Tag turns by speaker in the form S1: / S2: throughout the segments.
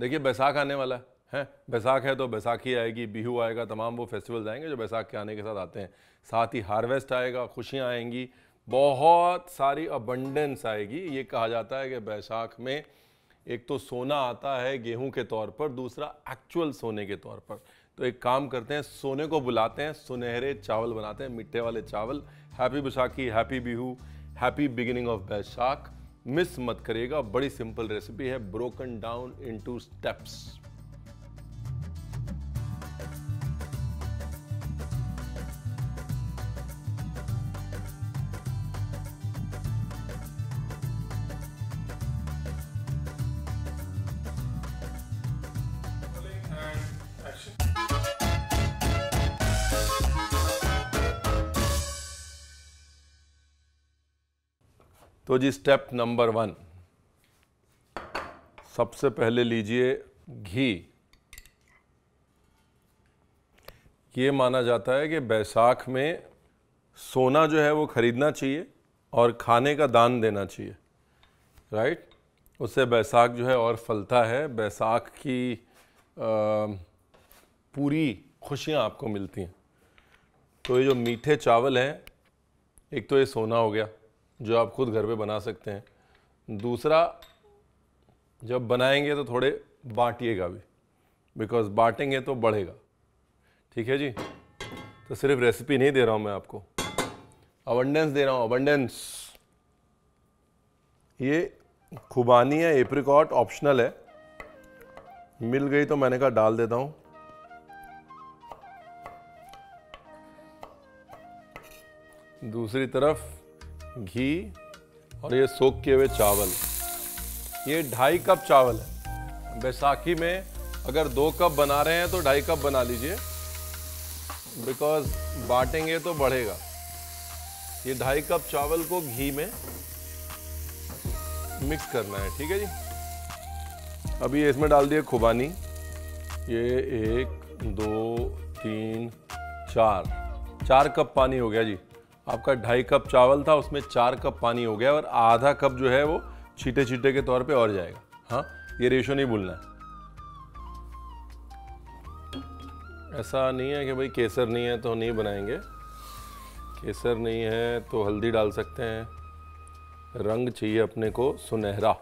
S1: देखिए बैसाख आने वाला है, बैसाख है तो बैसाखी आएगी, बिहू आएगा, तमाम वो फेस्टिवल्स आएंगे जो बैसाख के आने के साथ आते हैं। साथ ही हार्वेस्ट आएगा, खुशियाँ आएंगी, बहुत सारी अबंडेंस आएगी। ये कहा जाता है कि बैसाख में एक तो सोना आता है गेहूं के तौर पर, दूसरा एक्चुअल सोने के तौर पर। तो एक काम करते हैं, सोने को बुलाते हैं, सुनहरे चावल बनाते हैं, मिट्टे वाले चावल। Happy Baisakhi, happy Bihu, happy beginning of Baisakh. Miss मत करिएगा, बड़ी सिंपल रेसिपी है, ब्रोकन डाउन इनटू स्टेप्स। तो जी स्टेप नंबर 1, सबसे पहले लीजिए घी। ये माना जाता है कि बैसाख में सोना जो है वो खरीदना चाहिए और खाने का दान देना चाहिए, राइट। उससे बैसाख जो है और फलता है, बैसाख की पूरी खुशियाँ आपको मिलती हैं। तो ये जो मीठे चावल हैं, एक तो ये सोना हो गया जो आप खुद घर पे बना सकते हैं। दूसरा, जब बनाएंगे तो थोड़े बांटिएगा भी, बिकॉज बांटेंगे तो बढ़ेगा, ठीक है जी। तो सिर्फ रेसिपी नहीं दे रहा हूँ मैं आपको, अबंडेंस दे रहा हूँ, अबंडेंस। ये खुबानी है, एप्रिकॉट ऑप्शनल है, मिल गई तो मैंने कहा डाल देता हूँ। दूसरी तरफ घी और ये सोख किए हुए चावल। ये 2.5 कप चावल है। बैसाखी में अगर 2 कप बना रहे हैं तो 2.5 कप बना लीजिए, बिकॉज बांटेंगे तो बढ़ेगा। ये 2.5 कप चावल को घी में मिक्स करना है, ठीक है जी। अभी इसमें डाल दिए खुबानी। ये 1 2 3 4 कप पानी हो गया जी। आपका 2.5 कप चावल था, उसमें 4 कप पानी हो गया और आधा कप जो है वो छीटे छीटे के तौर पे और जाएगा। हाँ, ये रेशो नहीं भूलना है। ऐसा नहीं है कि भाई केसर नहीं है तो नहीं बनाएंगे, केसर नहीं है तो हल्दी डाल सकते हैं। रंग चाहिए अपने को सुनहरा।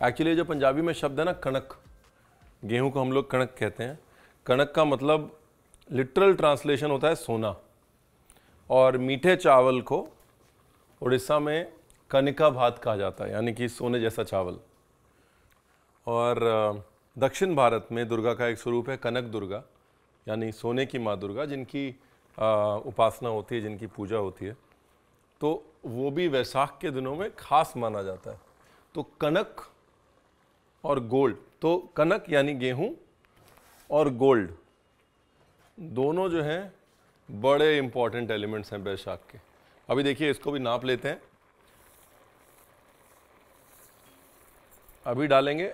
S1: एक्चुअली जो पंजाबी में शब्द है ना कणक, गेहूं को हम लोग कणक कहते हैं। कणक का मतलब लिटरल ट्रांसलेशन होता है सोना, और मीठे चावल को उड़ीसा में कनिका भात कहा जाता है, यानी कि सोने जैसा चावल। और दक्षिण भारत में दुर्गा का एक स्वरूप है कनक दुर्गा, यानी सोने की माँ दुर्गा, जिनकी उपासना होती है, जिनकी पूजा होती है। तो वो भी वैसाख के दिनों में खास माना जाता है। तो कनक और गोल्ड, तो कनक यानी गेहूं और गोल्ड दोनों जो हैं बड़े इंपॉर्टेंट एलिमेंट्स हैं बैसाख के। अभी देखिए इसको भी नाप लेते हैं। अभी डालेंगे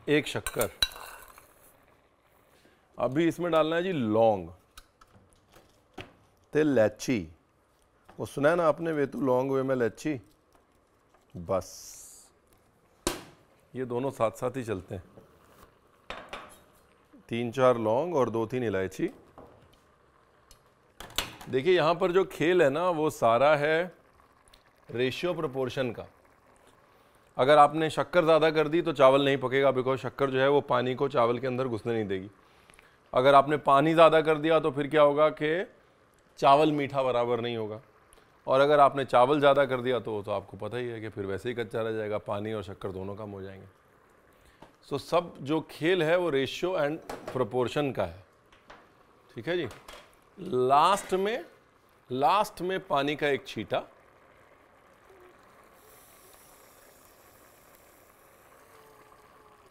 S1: 1 शक्कर। अभी इसमें डालना है जी लौंग ते इलायची। वो सुना है ना आपने, वे तू लौंग वे में इलायची। बस ये दोनों साथ साथ ही चलते हैं। 3-4 लौंग और 2-3 इलायची। देखिए यहाँ पर जो खेल है ना वो सारा है रेशियो प्रोपोर्शन का। अगर आपने शक्कर ज़्यादा कर दी तो चावल नहीं पकेगा, बिकॉज शक्कर जो है वो पानी को चावल के अंदर घुसने नहीं देगी। अगर आपने पानी ज़्यादा कर दिया तो फिर क्या होगा कि चावल मीठा बराबर नहीं होगा। और अगर आपने चावल ज़्यादा कर दिया तो आपको पता ही है कि फिर वैसे ही कच्चा रह जाएगा, पानी और शक्कर दोनों कम हो जाएंगे। सो सब जो खेल है वो रेशियो एंड प्रोपोर्शन का है, ठीक है जी। लास्ट में पानी का एक छींटा,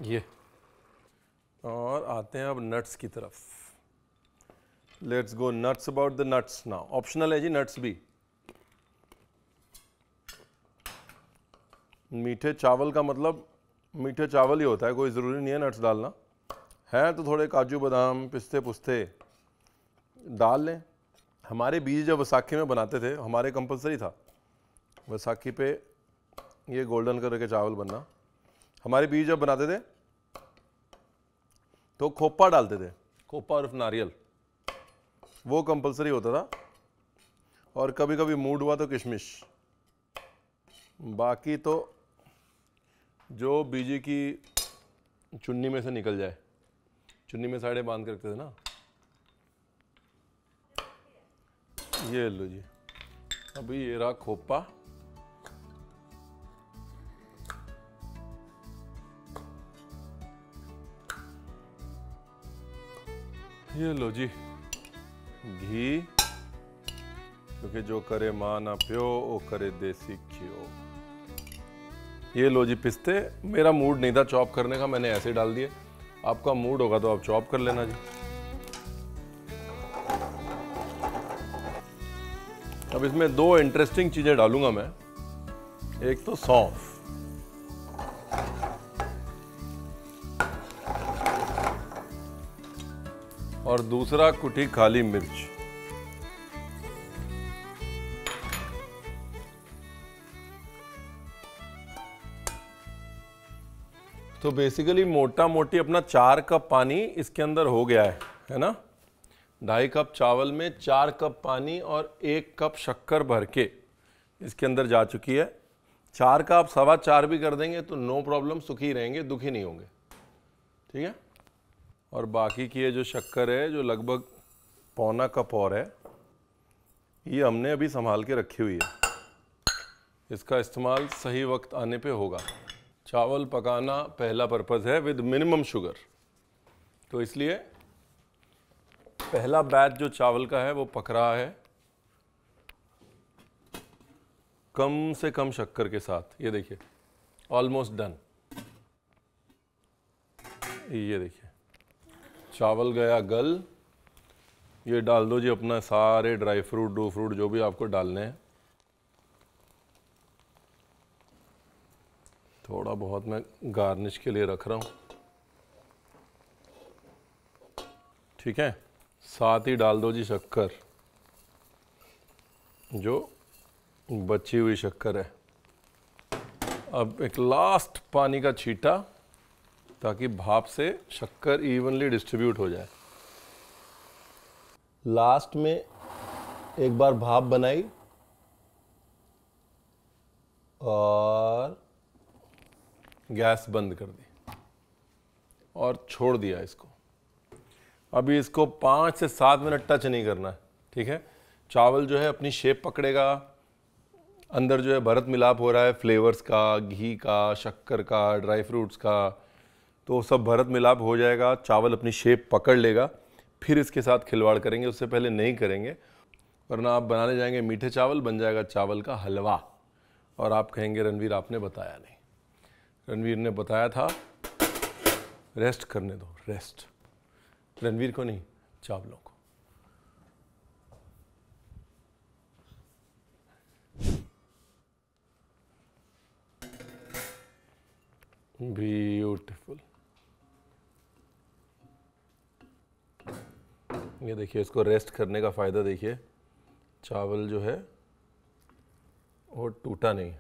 S1: ये। और आते हैं अब नट्स की तरफ। Let's go nuts about the nuts now. Optional है जी नट्स भी। मीठे चावल का मतलब मीठे चावल ही होता है, कोई ज़रूरी नहीं है नट्स डालना है। तो थोड़े काजू बादाम पिस्ते पुस्ते डाल लें। हमारे बीज जब बैसाखी में बनाते थे, हमारे कंपलसरी था बैसाखी पे ये गोल्डन कलर के चावल बनना। हमारे बीज जब बनाते थे तो खोपा डालते थे, खोपा और नारियल, वो कंपलसरी होता था। और कभी कभी मूड हुआ तो किशमिश। बाकी तो जो बीजे की चुन्नी में से निकल जाए, चुन्नी में साइडें बांध के रखते थे ना। ये लो जी, अभी ये रहा खोपा। ये लो जी घी, क्योंकि जो करे मां ना प्यो वो करे देसी घियो। ये लो जी पिस्ते। मेरा मूड नहीं था चॉप करने का, मैंने ऐसे डाल दिए। आपका मूड होगा तो आप चॉप कर लेना जी। अब इसमें दो इंटरेस्टिंग चीजें डालूंगा मैं। एक तो सौंफ, और दूसरा कुटी काली मिर्च। तो बेसिकली मोटा मोटी अपना 4 कप पानी इसके अंदर हो गया है ना। 2.5 कप चावल में 4 कप पानी और 1 कप शक्कर भर के इसके अंदर जा चुकी है। 4 का आप 4.25 भी कर देंगे तो नो प्रॉब्लम, सुखी रहेंगे, दुखी नहीं होंगे। ठीक है। और बाकी की ये जो शक्कर है जो लगभग 1.25 कप और है, ये हमने अभी संभाल के रखी हुई है। इसका इस्तेमाल सही वक्त आने पे होगा। चावल पकाना पहला पर्पज़ है विद मिनिमम शुगर, तो इसलिए पहला बैच जो चावल का है वो पक रहा है कम से कम शक्कर के साथ। ये देखिए ऑलमोस्ट डन। ये देखिए चावल गया गल। ये डाल दो जी अपना सारे ड्राई फ्रूट, ड्रू फ्रूट जो भी आपको डालने हैं। थोड़ा बहुत मैं गार्निश के लिए रख रहा हूँ। ठीक है। साथ ही डाल दो जी शक्कर, जो बची हुई शक्कर है। अब एक लास्ट पानी का छींटा, ताकि भाप से शक्कर इवनली डिस्ट्रीब्यूट हो जाए। लास्ट में एक बार भाप बनाई और गैस बंद कर दी और छोड़ दिया इसको। अभी इसको 5 से 7 मिनट टच नहीं करना है। ठीक है। चावल जो है अपनी शेप पकड़ेगा, अंदर जो है भरत मिलाप हो रहा है फ्लेवर्स का, घी का, शक्कर का, ड्राई फ्रूट्स का, तो सब भरत मिलाप हो जाएगा। चावल अपनी शेप पकड़ लेगा, फिर इसके साथ खिलवाड़ करेंगे, उससे पहले नहीं करेंगे, वरना आप बनाने जाएंगे मीठे चावल, बन जाएगा चावल का हलवा। और आप कहेंगे रणवीर आपने बताया नहीं। रणवीर ने बताया था रेस्ट करने दो, रेस्ट। रणवीर को नहीं, चावलों को। ब्यूटीफुल। ये देखिए इसको रेस्ट करने का फ़ायदा देखिए, चावल जो है वो टूटा नहीं।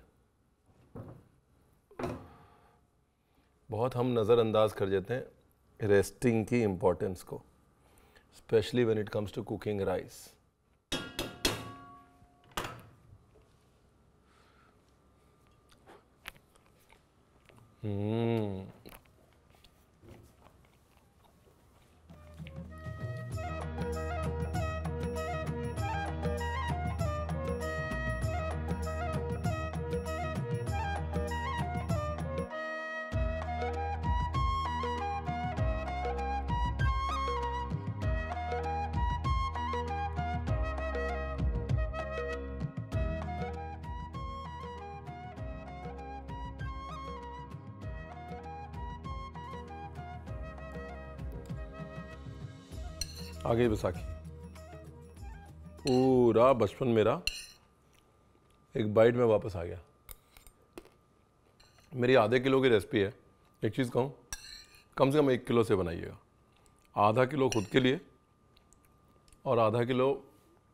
S1: बहुत हम नज़रअंदाज कर देते हैं रेस्टिंग की इम्पोर्टेंस को, specially when it comes to cooking rice. आ गई बैसाखी। पूरा बचपन मेरा एक बाइट में वापस आ गया। मेरी आधे किलो की रेसिपी है। एक चीज़ कहूँ, कम से कम 1 किलो से बनाइएगा। आधा किलो खुद के लिए और आधा किलो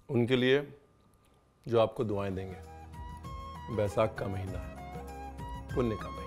S1: उनके लिए जो आपको दुआएं देंगे। बैसाख का महीना है, पुण्य का महीना।